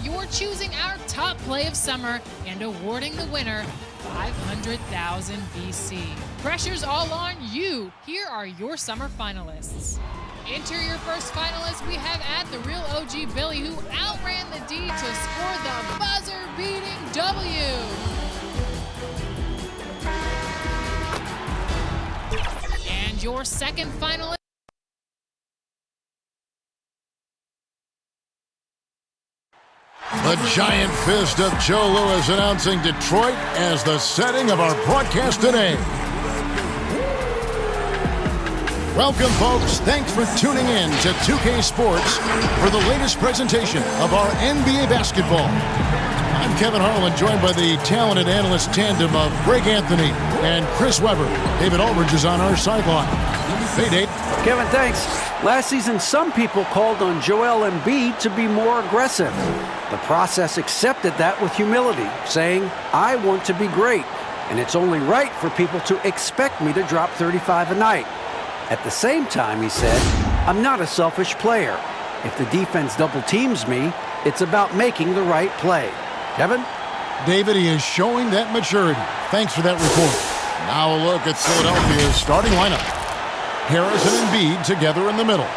you're choosing our top play of summer and awarding the winner 500,000 BC. Pressure's all on you. Here are your summer finalists. Enter your first finalist we have at the Real OG Billy, who outran the D to score the buzzer-beating W. And your second finalist. The giant fist of Joe Louis announcing Detroit as the setting of our broadcast today. Welcome, folks. Thanks for tuning in to 2K Sports for the latest presentation of our NBA basketball. I'm Kevin Harlan, joined by the talented analyst tandem of Greg Anthony and Chris Webber. David Aldridge is on our sideline. Hey, Dave. Kevin, thanks. Last season, some people called on Joel Embiid to be more aggressive. The process accepted that with humility, saying, I want to be great, and it's only right for people to expect me to drop 35 a night. At the same time, he said, I'm not a selfish player. If the defense double teams me, it's about making the right play. Kevin? David, he is showing that maturity. Thanks for that report. Now a look at Philadelphia's starting lineup. Harris and Embiid together in the middle.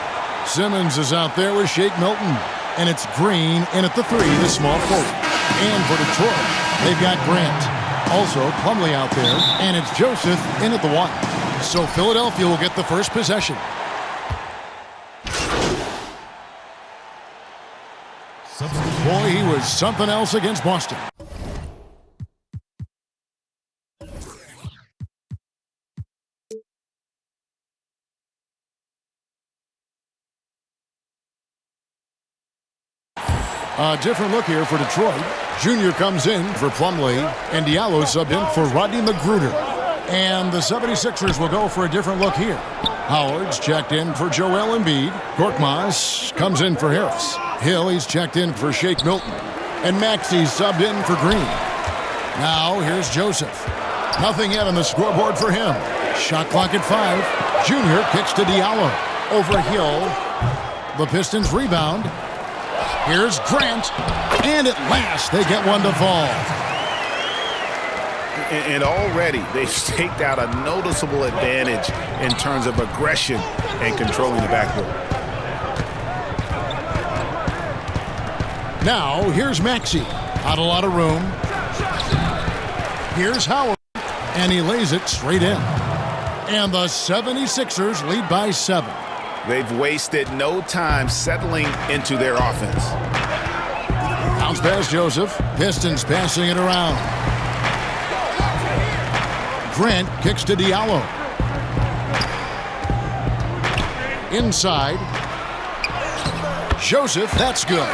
Simmons is out there with Shake Milton. And it's Green in at the 3, the small forward. And for Detroit, they've got Grant. Also, Plumlee out there. And it's Joseph in at the 1. So Philadelphia will get the first possession. Boy, he was something else against Boston. A different look here for Detroit. Junior comes in for Plumlee, and Diallo subbed in for Rodney Magruder. And the 76ers will go for a different look here. Howard's checked in for Joel Embiid. Korkmaz comes in for Harris. Hill, he's checked in for Shake Milton. And Maxey's subbed in for Green. Now here's Joseph. Nothing yet on the scoreboard for him. Shot clock at 5. Junior kicks to Diallo. Over Hill. The Pistons rebound. Here's Grant, and at last they get one to fall. And already they've staked out a noticeable advantage in terms of aggression and controlling the backcourt. Now here's Maxey. Not a lot of room. Here's Howard, and he lays it straight in. And the 76ers lead by 7. They've wasted no time settling into their offense. Bounce pass Joseph. Pistons passing it around. Grant kicks to Diallo. Inside. Joseph, that's good.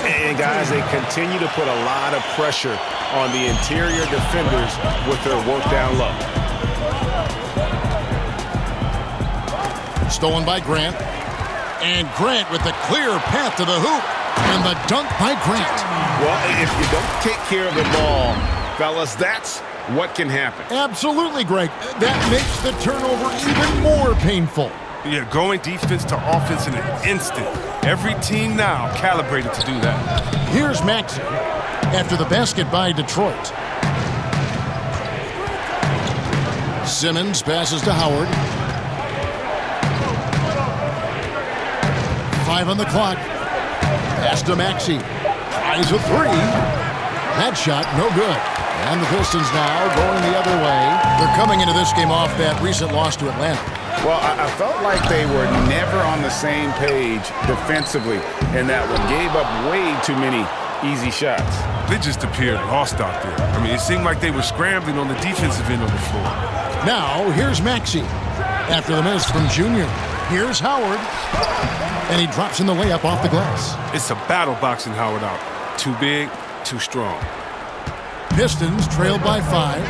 And guys, they continue to put a lot of pressure on the interior defenders with their work down low. Stolen by Grant. And Grant with the clear path to the hoop. And the dunk by Grant. Well, if you don't take care of the ball, fellas, that's what can happen. Absolutely, Greg. That makes the turnover even more painful. Yeah, going defense to offense in an instant. Every team now calibrated to do that. Here's Maxey after the basket by Detroit. Simmons passes to Howard. 5 on the clock. Pass to Maxey. Tries a 3. That shot, no good. And the Pistons now going the other way. They're coming into this game off that recent loss to Atlanta. Well, I felt like they were never on the same page defensively in that one. Gave up way too many easy shots. They just appeared lost out there. I mean, it seemed like they were scrambling on the defensive end of the floor. Now, here's Maxey. After the miss from Junior, here's Howard. And he drops in the layup off the glass. It's a battle boxing Howard out. Too big, too strong. Pistons trailed by 5.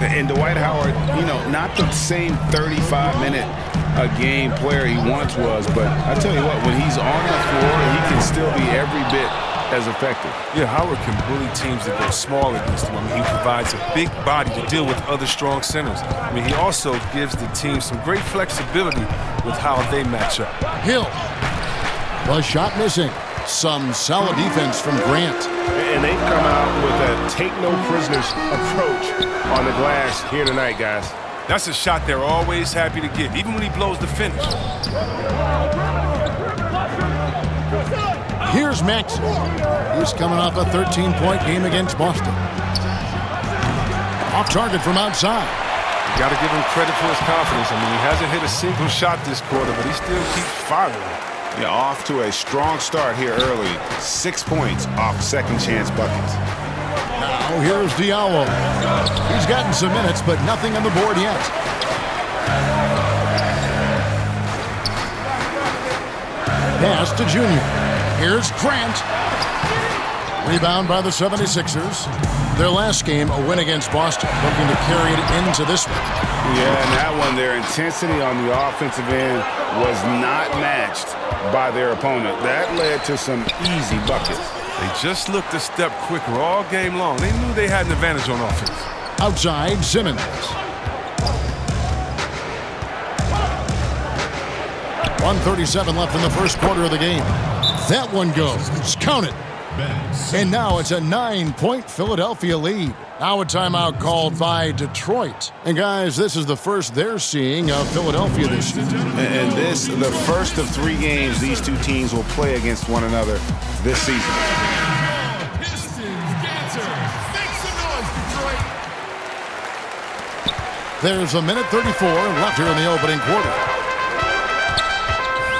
And Dwight Howard, you know, not the same 35-minute-a-game player he once was, but I tell you what, when he's on the floor, he can still be every bit as effective. Yeah, Howard can bully teams that go small against him. I mean, he provides a big body to deal with other strong centers. I mean, he also gives the team some great flexibility with how they match up. Hill. The shot missing. Some solid defense from Grant. And they've come out with a take-no-prisoners approach on the glass here tonight, guys. That's a shot they're always happy to get, even when he blows the finish. Here's Maxey. He's coming off a 13-point game against Boston. Off target from outside. You got to give him credit for his confidence. I mean, he hasn't hit a single shot this quarter, but he still keeps firing. Yeah, off to a strong start here early. 6 points off second chance buckets. Now here's Diallo. He's gotten some minutes, but nothing on the board yet. Pass to Junior. Here's Grant. Rebound by the 76ers. Their last game, a win against Boston, looking to carry it into this one. Yeah, and that one, their intensity on the offensive end was not matched by their opponent. That led to some easy buckets. They just looked a step quicker all game long. They knew they had an advantage on offense. Outside, Simmons. 1:37 left in the first quarter of the game. That one goes. Count it. And now it's a 9-point Philadelphia lead. Now a timeout called by Detroit. And guys, this is the first they're seeing of Philadelphia this year. And this, the first of 3 games these two teams will play against one another this season. There's a minute 34 left here in the opening quarter.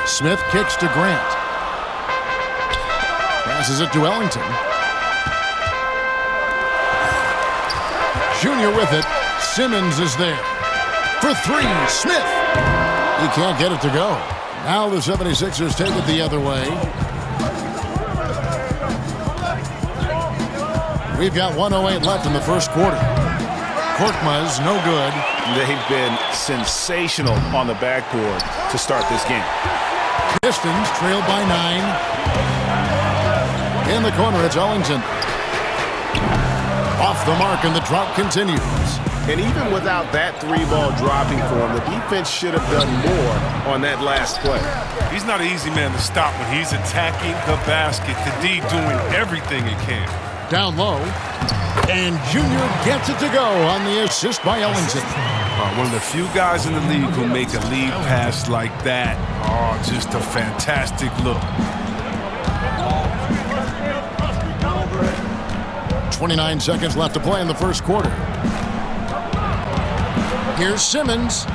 Smith kicks to Grant. Passes it to Ellington. Junior with it. Simmons is there. For 3, Smith. He can't get it to go. Now the 76ers take it the other way. We've got 1:08 left in the first quarter. Korkmaz, no good. They've been sensational on the backboard to start this game. Pistons trail by 9. In the corner, it's Ellington. Off the mark, and the drought continues. And even without that 3-ball dropping for him, the defense should have done more on that last play. He's not an easy man to stop when he's attacking the basket. The D doing everything he can. Down low. And Junior gets it to go on the assist by Ellington. One of the few guys in the league who make a lead pass like that. Oh, just a fantastic look. 29 seconds left to play in the first quarter. Here's Simmons.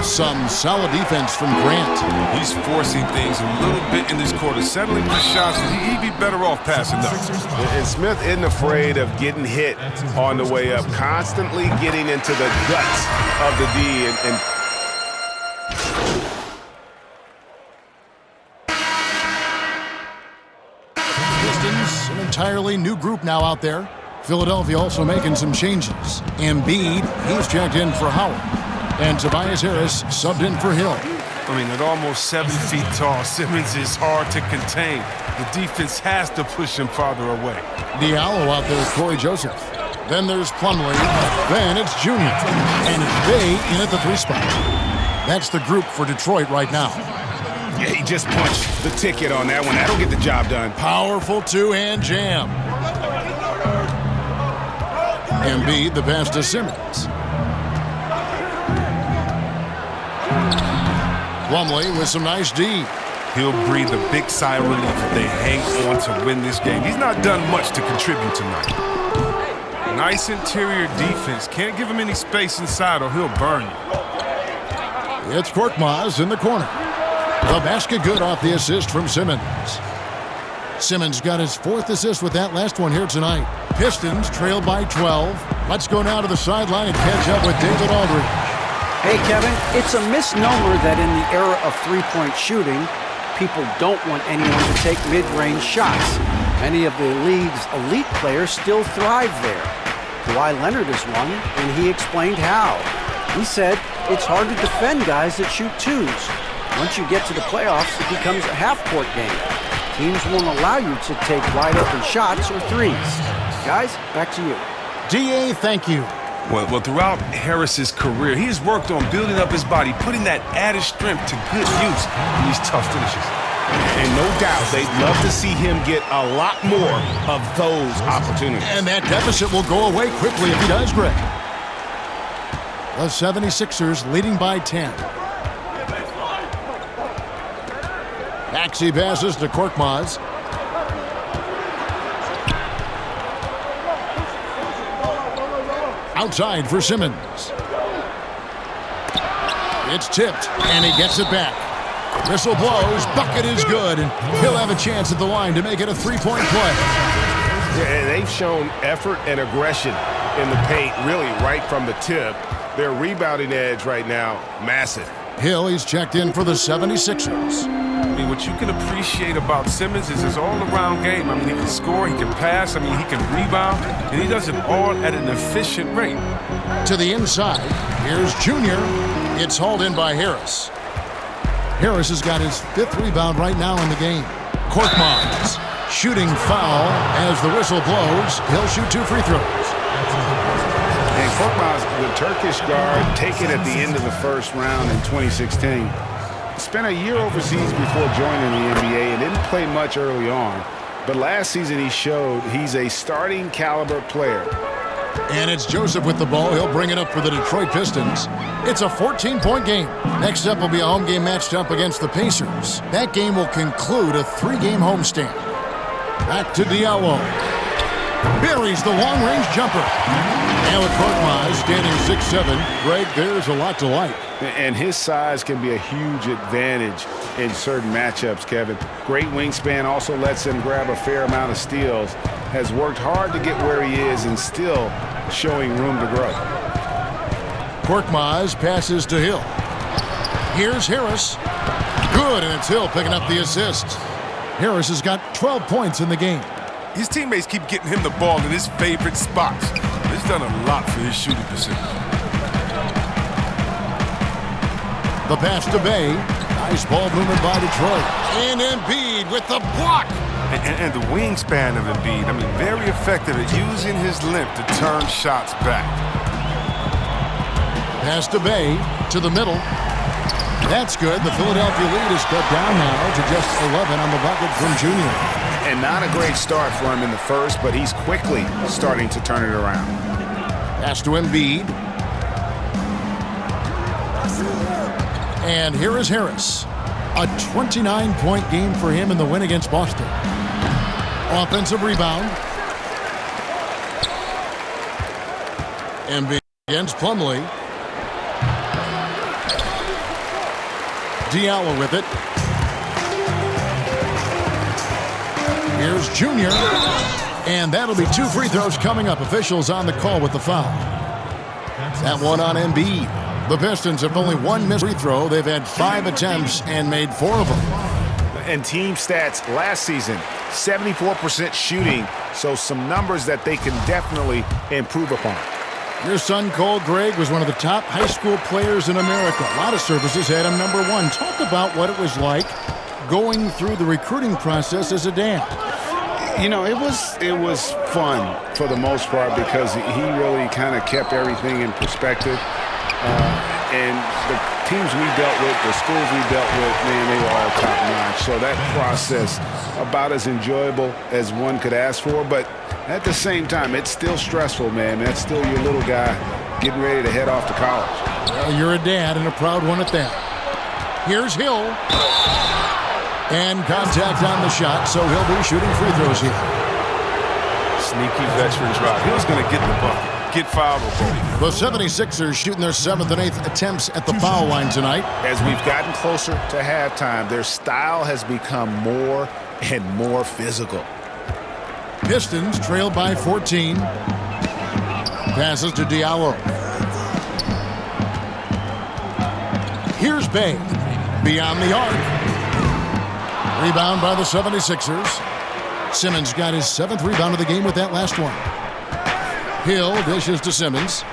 Some solid defense from Grant. He's forcing things a little bit in this quarter, settling for shots, and he'd be better off passing up. And Smith isn't afraid of getting hit on the way up, constantly getting into the guts of the D. And Pistons, an entirely new group now out there. Philadelphia also making some changes. Embiid, he's checked in for Howard. And Tobias Harris subbed in for Hill. I mean, at almost 7 feet tall, Simmons is hard to contain. The defense has to push him farther away. Diallo out there with Corey Joseph. Then there's Plumlee. Then it's Junior. And it's Bay in at the 3 spot. That's the group for Detroit right now. yeah, he just punched the ticket on that one. That'll get the job done. Powerful 2-hand jam. Embiid, the pass to Simmons. Plumlee with some nice D. He'll breathe a big sigh of relief if they hang on to win this game. He's not done much to contribute tonight. Nice interior defense. Can't give him any space inside or he'll burn you. It's Korkmaz in the corner. The basket good off the assist from Simmons. Simmons got his 4th assist with that last one here tonight. Pistons trailed by 12. Let's go now to the sideline and catch up with David Aldridge. Hey, Kevin, it's a misnomer that in the era of three-point shooting, people don't want anyone to take mid-range shots. Many of the league's elite players still thrive there. Kawhi Leonard is one, and he explained how. He said it's hard to defend guys that shoot twos. Once you get to the playoffs, it becomes a half-court game. Teams won't allow you to take wide-open shots or threes. Guys, back to you. D.A., thank you. Well, throughout Harris's career, he has worked on building up his body, putting that added strength to good use in these tough finishes. And no doubt, they'd love to see him get a lot more of those opportunities. And that deficit will go away quickly if he does, Greg. The 76ers leading by 10. Maxey passes to Korkmaz. Outside for Simmons. It's tipped, and he gets it back. Whistle blows, bucket is good, and he'll have a chance at the line to make it a three-point play. Yeah, they've shown effort and aggression in the paint, really right from the tip. Their rebounding edge right now, massive. Hill, he's checked in for the 76ers. I mean, what you can appreciate about Simmons is his all-around game. I mean, he can score, he can pass, I mean, he can rebound, and he does it all at an efficient rate. To the inside, here's Junior. It's hauled in by Harris. Harris has got his 5th rebound right now in the game. Korkmaz, shooting foul as the whistle blows. He'll shoot 2 free throws. And Korkmaz, the Turkish guard, taken at the end of the first round in 2016. Spent a year overseas before joining the NBA and didn't play much early on. But last season he showed he's a starting caliber player. And it's Joseph with the ball. He'll bring it up for the Detroit Pistons. It's a 14-point game. Next up will be a home game matched up against the Pacers. That game will conclude a 3-game homestand. Back to Diallo. Buries the long-range jumper. Now with Korkmaz standing 6'7". Greg, there's a lot to like. And his size can be a huge advantage in certain matchups, Kevin. Great wingspan also lets him grab a fair amount of steals. Has worked hard to get where he is and still showing room to grow. Korkmaz passes to Hill. Here's Harris. Good, and it's Hill picking up the assist. Harris has got 12 points in the game. His teammates keep getting him the ball in his favorite spots. He's done a lot for his shooting percentage. The pass to Bay. Nice ball movement by Detroit. And Embiid with the block. And the wingspan of Embiid, I mean, very effective at using his length to turn shots back. Pass to Bay, to the middle. That's good. The Philadelphia lead is cut down now to just 11 on the bucket from Junior. And not a great start for him in the first, but he's quickly starting to turn it around. Pass to Embiid. And here is Harris. A 29-point game for him in the win against Boston. Offensive rebound. Embiid against Plumlee. Diallo with it. Here's Junior. And that'll be 2 free throws coming up. Officials on the call with the foul. That one on Embiid. The Pistons have only 1 missed free throw. They've had 5 attempts and made 4 of them. And team stats last season, 74% shooting, so some numbers that they can definitely improve upon. Your son, Cole, Greg, was one of the top high school players in America. A lot of services had him number 1. Talk about what it was like going through the recruiting process as a dad. You know, it was fun for the most part because he really kind of kept everything in perspective. And the teams we dealt with, the schools we dealt with, man, they were all top-notch. So that process, about as enjoyable as one could ask for. But at the same time, it's still stressful, man. That's still your little guy getting ready to head off to college. Well, you're a dad and a proud one at that. Here's Hill. And contact on the shot, so he'll be shooting free throws here. Sneaky veteran drive. He was going to get the bucket. Get fouled or both. The 76ers shooting their 7th and 8th attempts at the foul line tonight. As we've gotten closer to halftime, their style has become more and more physical. Pistons trail by 14. Passes to Diallo. Here's Bay. Beyond the arc. Rebound by the 76ers. Simmons got his 7th rebound of the game with that last one. Hill dishes to Simmons.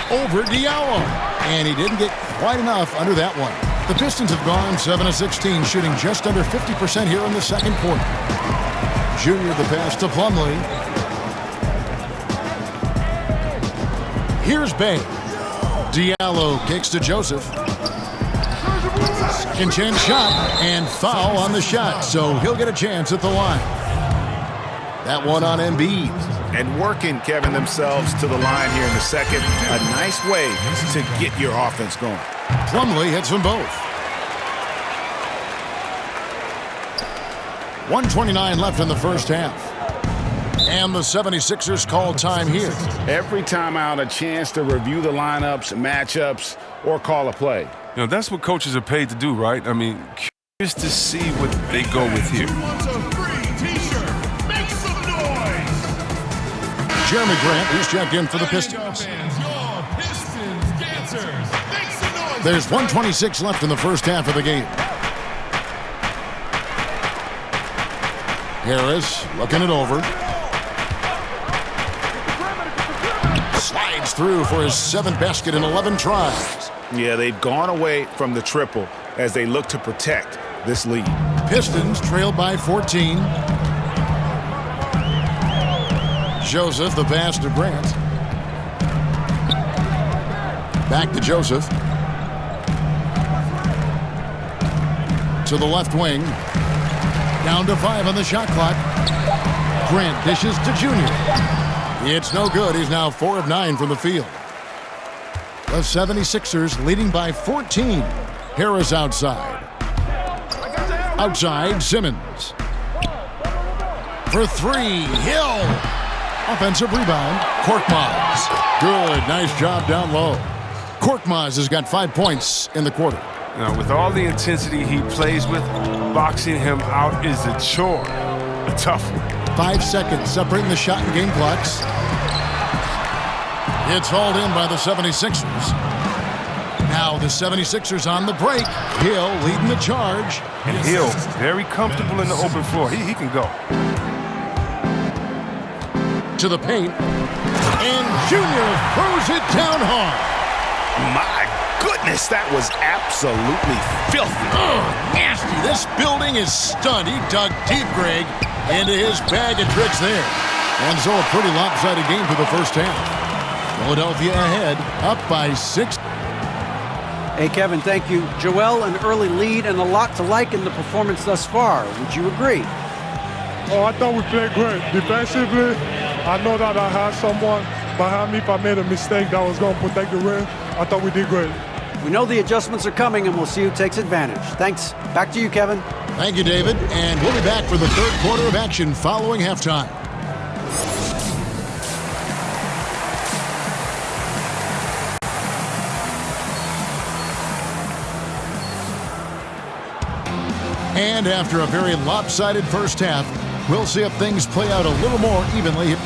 Over Diallo. And he didn't get quite enough under that one. The Pistons have gone 7 of 16, shooting just under 50% here in the second quarter. Junior the pass to Plumlee. Here's Bay. Diallo kicks to Joseph. Second chance shot and foul on the shot, so he'll get a chance at the line. That one on Embiid. And working, Kevin, themselves to the line here in the second. A nice way to get your offense going. Plumlee hits them both. 1:29 left in the first half. And the 76ers call time here. Every timeout, a chance to review the lineups, matchups, or call a play. You know, that's what coaches are paid to do, right? I mean, curious to see what they go with here. Jeremy Grant, who's checked in for the Pistons. There's 1:26 left in the first half of the game. Harris looking it over. Slides through for his 7th basket in 11 tries. Yeah, they've gone away from the triple as they look to protect this lead. Pistons trailed by 14. Joseph, the pass to Grant. Back to Joseph. To the left wing. Down to 5 on the shot clock. Grant dishes to Junior. It's no good. He's now 4 of 9 from the field. The 76ers leading by 14. Harris outside. Outside, Simmons. For 3, Hill. Offensive rebound, Korkmaz. Good, nice job down low. Korkmaz has got 5 points in the quarter. Now, with all the intensity he plays with, boxing him out is a chore. A tough one. 5 seconds separating the shot and game clocks. It's hauled in by the 76ers. Now the 76ers on the break. Hill leading the charge. And Hill, very comfortable in the open floor. He can go. To the paint. And Junior throws it down hard. My goodness, that was absolutely filthy. Oh, nasty. This building is stunned. He dug deep, Greg, into his bag of tricks there. And so a pretty lopsided game for the first half. Philadelphia ahead, up by 6. Hey, Kevin, thank you. Joel, an early lead and a lot to like in the performance thus far. Would you agree? Oh, I thought we played great. Defensively, I know that I had someone behind me. If I made a mistake that was going to protect the rim, I thought we did great. We know the adjustments are coming, and we'll see who takes advantage. Thanks. Back to you, Kevin. Thank you, David. And we'll be back for the third quarter of action following halftime. And after a very lopsided first half, we'll see if things play out a little more evenly.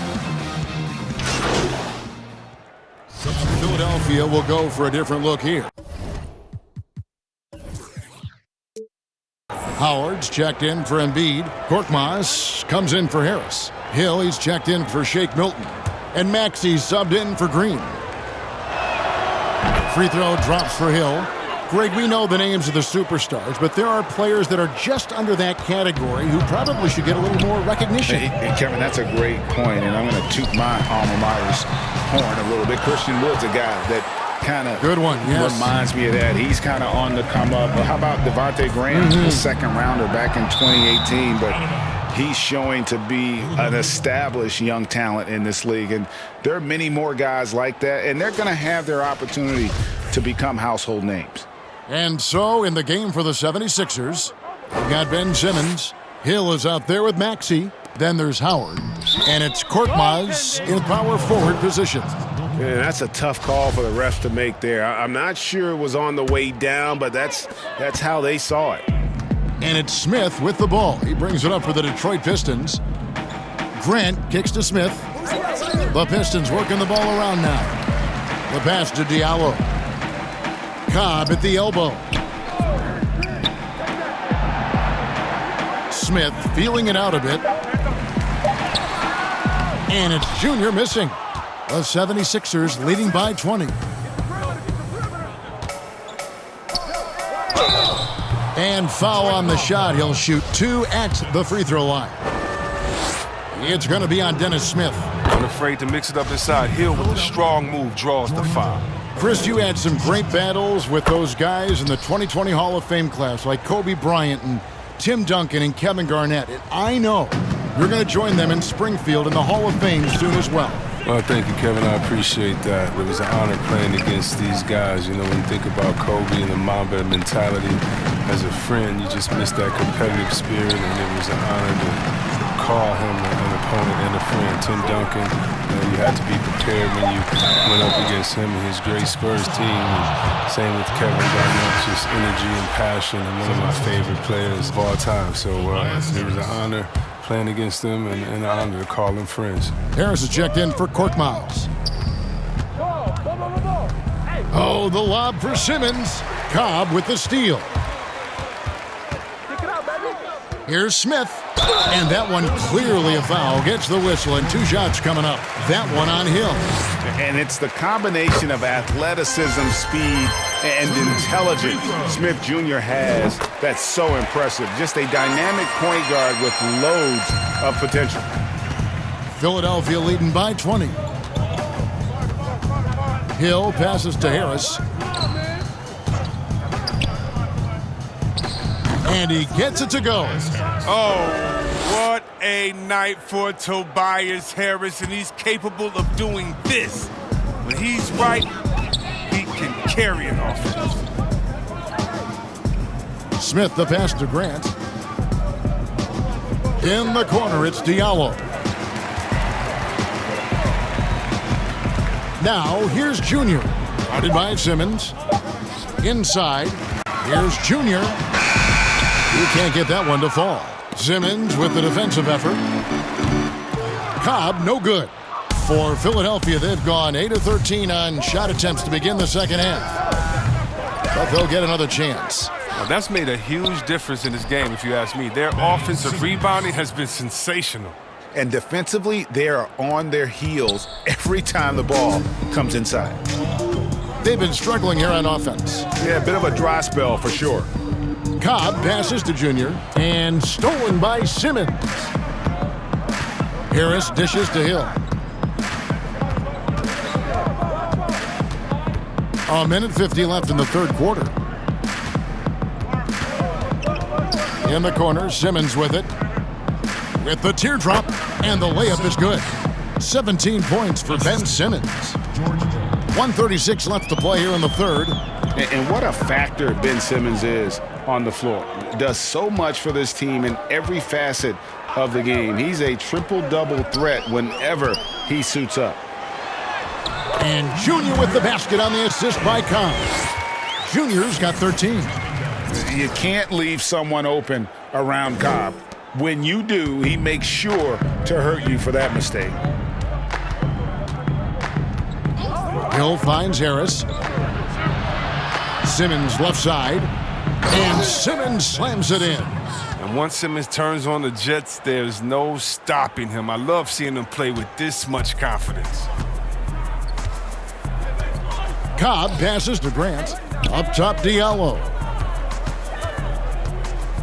Philadelphia will go for a different look here. Howard's checked in for Embiid. Korkmaz comes in for Harris. Hill, he's checked in for Shake Milton. And Maxey's subbed in for Green. Free throw drops for Hill. Greg, we know the names of the superstars, but there are players that are just under that category who probably should get a little more recognition. Hey, Kevin, that's a great point, and I'm going to toot my alma mater's horn a little bit. Christian Wood's a guy that kind of reminds me of that. He's kind of on the come up. How about Devontae Graham, the second rounder back in 2018, but he's showing to be an established young talent in this league, and there are many more guys like that, and they're going to have their opportunity to become household names. And so in the game for the 76ers, we've got Ben Simmons. Hill is out there with Maxey. Then there's Howard. And it's Korkmaz in power forward position. Man, that's a tough call for the refs to make there. I'm not sure it was on the way down, but that's how they saw it. And it's Smith with the ball. He brings it up for the Detroit Pistons. Grant kicks to Smith. The Pistons working the ball around now. The pass to Diallo. Cobb at the elbow. Smith feeling it out a bit. And it's Junior missing. The 76ers leading by 20. And foul on the shot. He'll shoot 2 at the free throw line. It's going to be on Dennis Smith. Unafraid to mix it up inside. Hill with the strong move draws the foul. Chris, you had some great battles with those guys in the 2020 Hall of Fame class, like Kobe Bryant and Tim Duncan and Kevin Garnett. And I know you're going to join them in Springfield in the Hall of Fame soon as well. Well, thank you, Kevin. I appreciate that. It was an honor playing against these guys. You know, when you think about Kobe and the Mamba mentality, as a friend, you just miss that competitive spirit, and it was an honor to call him an opponent and a friend. Tim Duncan, you had to be prepared when you went up against him and his great Spurs team. And same with Kevin Garnett, just energy and passion, and one of my favorite players of all time. So it was an honor playing against them and an honor to call them friends. Harris is checked in for Court Miles. Oh, the lob for Simmons. Cobb with the steal. Here's Smith. And that one clearly a foul. Gets the whistle, and 2 shots coming up. That one on him. And it's the combination of athleticism, speed, and intelligence Smith Jr. has that's so impressive. Just a dynamic point guard with loads of potential. Philadelphia leading by 20. Hill passes to Harris. And he gets it to go. Oh, what a night for Tobias Harris, and he's capable of doing this. When he's right, he can carry an offense. Smith the pass to Grant. In the corner, it's Diallo. Now, here's Junior. Guarded by Simmons. Inside, here's Junior. You can't get that one to fall. Simmons with the defensive effort. Cobb, no good. For Philadelphia, they've gone 8 of 13 on shot attempts to begin the second half. But they'll get another chance. Now, that's made a huge difference in this game, if you ask me. Their offensive rebounding has been sensational. And defensively, they are on their heels every time the ball comes inside. They've been struggling here on offense. Yeah, a bit of a dry spell for sure. Cobb passes to Junior, and stolen by Simmons. Harris dishes to Hill. A minute 50 left in the third quarter. In the corner, Simmons with it. With the teardrop, and the layup is good. 17 points for Ben Simmons. 1:36 left to play here in the third. And what a factor Ben Simmons is on the floor. Does so much for this team in every facet of the game. He's a triple-double threat whenever he suits up. And Junior with the basket on the assist by Cobb. Junior's got 13. You can't leave someone open around Cobb. When you do, he makes sure to hurt you for that mistake. Hill finds Harris. Simmons left side. And Simmons slams it in. And once Simmons turns on the Jets, there's no stopping him. I love seeing him play with this much confidence. Cobb passes to Grant. Up top, Diallo.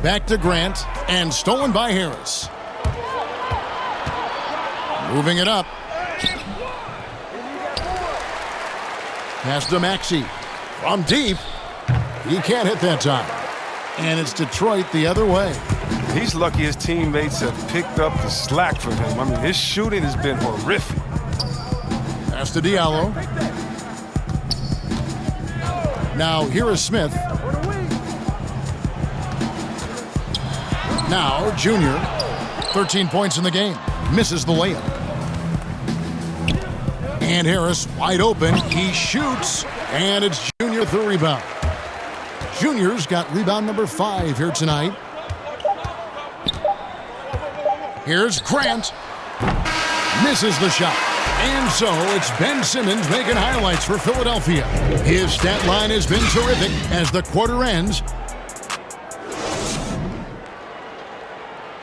Back to Grant, and stolen by Harris. Moving it up. Pass to Maxey. From deep. He can't hit that time. And it's Detroit the other way. He's lucky his teammates have picked up the slack for him. I mean, his shooting has been horrific. Pass to Diallo. Now, here is Smith. Now, Junior. 13 points in the game. Misses the layup. And Harris wide open. He shoots. And it's Junior with the rebound. Junior's got rebound number 5 here tonight. Here's Grant. Misses the shot. And so it's Ben Simmons making highlights for Philadelphia. His stat line has been terrific as the quarter ends.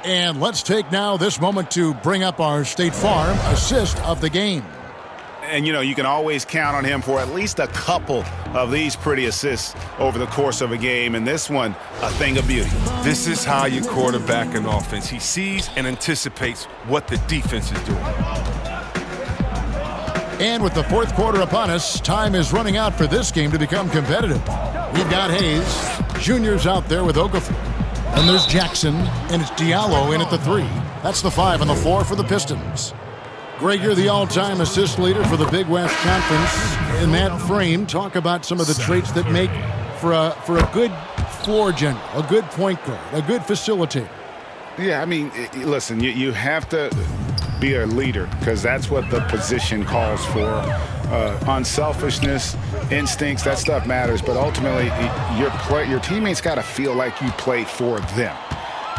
And let's take now this moment to bring up our State Farm assist of the game. And, you know, you can always count on him for at least a couple of these pretty assists over the course of a game. And this one, a thing of beauty. This is how you quarterback an offense. He sees and anticipates what the defense is doing. And with the fourth quarter upon us, time is running out for this game to become competitive. We've got Hayes. Junior's out there with Okafor. And there's Jackson, and it's Diallo in at the 3. That's the 5 and the 4 for the Pistons. Greg, you're the all-time assist leader for the Big West Conference. In that frame, talk about some of the traits that make for a good floor general, a good point guard, a good facilitator. Yeah, I mean, listen, you have to be a leader because that's what the position calls for. Unselfishness, instincts, that stuff matters. But ultimately, your teammates got to feel like you played for them.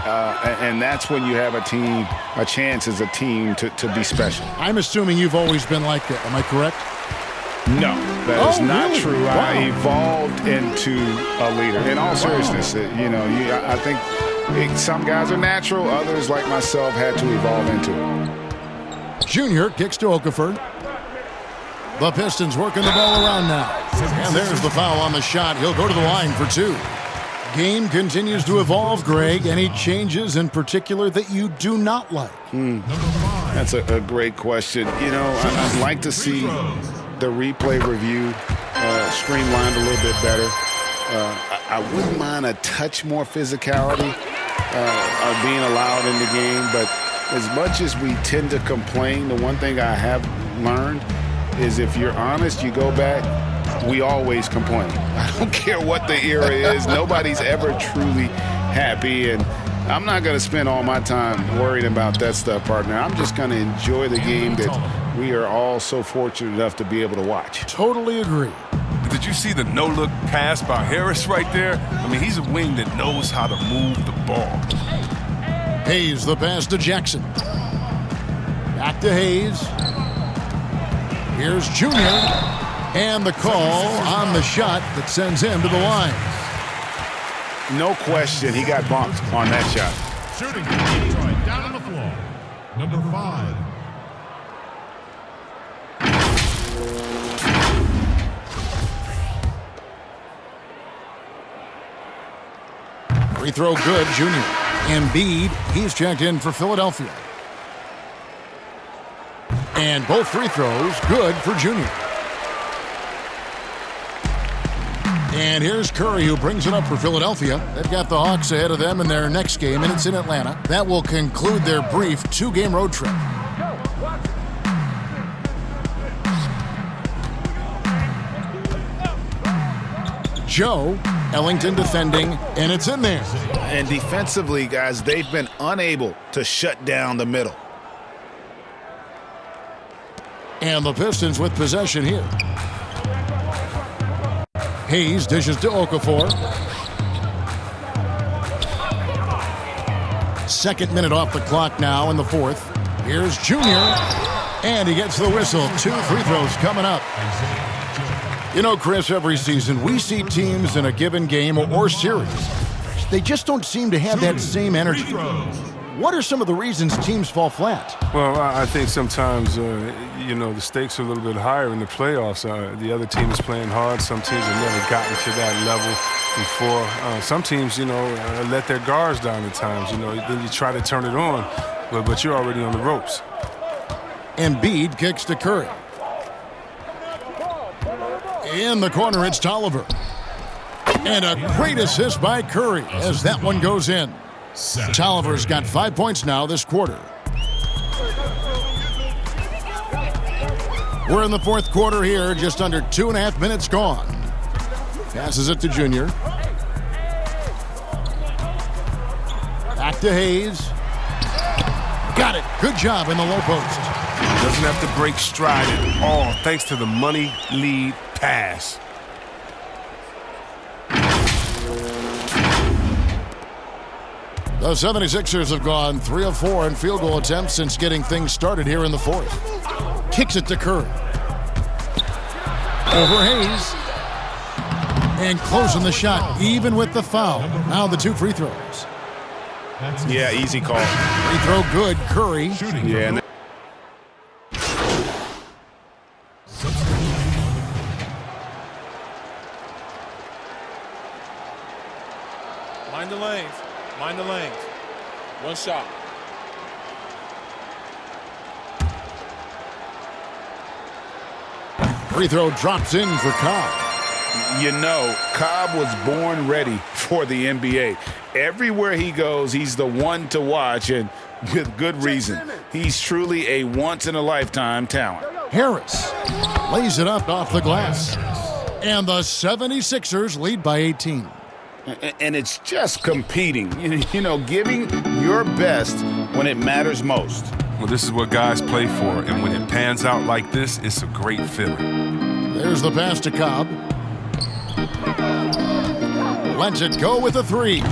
And that's when you have a chance as a team to be special. I'm assuming you've always been like that. Am I correct? No, that is not really? true. Wow. I evolved into a leader. In all seriousness, I think some guys are natural. Others, like myself, had to evolve into it. Junior kicks to Okafor. The Pistons working the ball around now. And there's the foul on the shot. He'll go to the line for 2. Game continues to evolve, Greg. Any changes in particular that you do not like? That's a great question. I'd like to see the replay review streamlined a little bit better. I wouldn't mind a touch more physicality being allowed in the game, but as much as we tend to complain, the one thing I have learned is if you're honest, you go back, we always complain. I don't care what the era is. Nobody's ever truly happy, and I'm not going to spend all my time worrying about that stuff, partner. I'm just going to enjoy the game that we are all so fortunate enough to be able to watch. Totally agree. Did you see the no-look pass by Harris right there? I mean, he's a wing that knows how to move the ball. Hayes, the pass to Jackson. Back to Hayes. Here's Junior. And the call on the shot that sends him to the line. No question, he got bumped on that shot. Shooting Detroit down on the floor. Number 5. Free throw good, Junior. Embiid, he's checked in for Philadelphia. And both free throws good for Junior. And here's Curry, who brings it up for Philadelphia. They've got the Hawks ahead of them in their next game, and it's in Atlanta. That will conclude their brief 2-game road trip. Joe, Ellington defending, and it's in there. And defensively, guys, they've been unable to shut down the middle. And the Pistons with possession here. Hayes dishes to Okafor. Second minute off the clock now in the 4th. Here's Junior. And he gets the whistle. 2 free throws coming up. You know, Chris, every season we see teams in a given game or series. They just don't seem to have that same energy. What are some of the reasons teams fall flat? Well, I think sometimes, the stakes are a little bit higher in the playoffs. The other team is playing hard. Some teams have never gotten to that level before. Some teams, let their guards down at times. Then you try to turn it on, but you're already on the ropes. Embiid kicks to Curry. In the corner, it's Tolliver. And a great assist by Curry as that one goes in. Tolliver's got 5 points now this quarter. We're in the 4th quarter here, just under 2.5 minutes gone. Passes it to Junior. Back to Hayes. Got it. Good job in the low post. Doesn't have to break stride at all, thanks to the money lead pass. The 76ers have gone 3 of 4 in field goal attempts since getting things started here in the 4th. Kicks it to Curry. Over Hayes. And closing the shot, even with the foul. Now the 2 free throws. Yeah, easy call. Free throw good, Curry. Yeah. Mind the lanes. Mind the lanes. One shot. Free throw drops in for Cobb. You know, Cobb was born ready for the NBA. Everywhere he goes, he's the one to watch, and with good reason. He's truly a once-in-a-lifetime talent. Harris lays it up off the glass. And the 76ers lead by 18. And it's just competing, you know, giving your best when it matters most. Well, this is what guys play for, and when it pans out like this, it's a great feeling. There's the pass to Cobb. Lets it go with a three.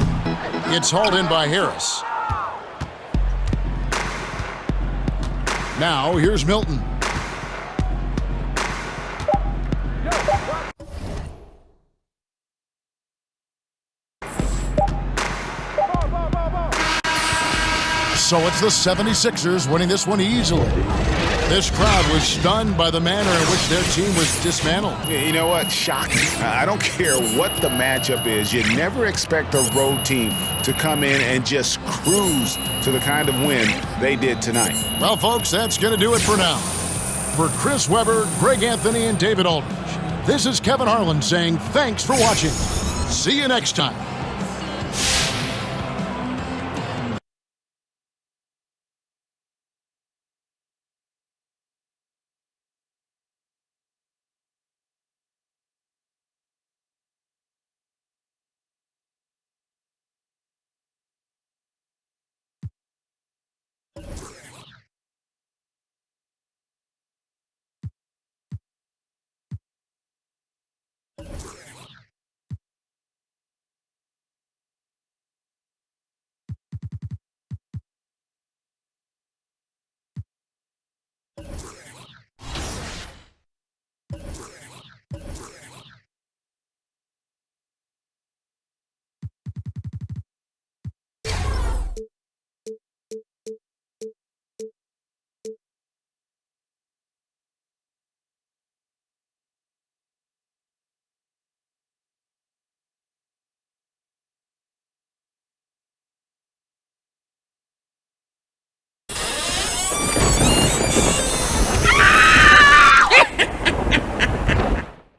It's hauled in by Harris. Now here's Milton. So it's the 76ers winning this one easily. This crowd was stunned by the manner in which their team was dismantled. You know what? Shocking. I don't care what the matchup is. You never expect a road team to come in and just cruise to the kind of win they did tonight. Well, folks, that's going to do it for now. For Chris Webber, Greg Anthony, and David Aldridge, this is Kevin Harlan saying thanks for watching. See you next time.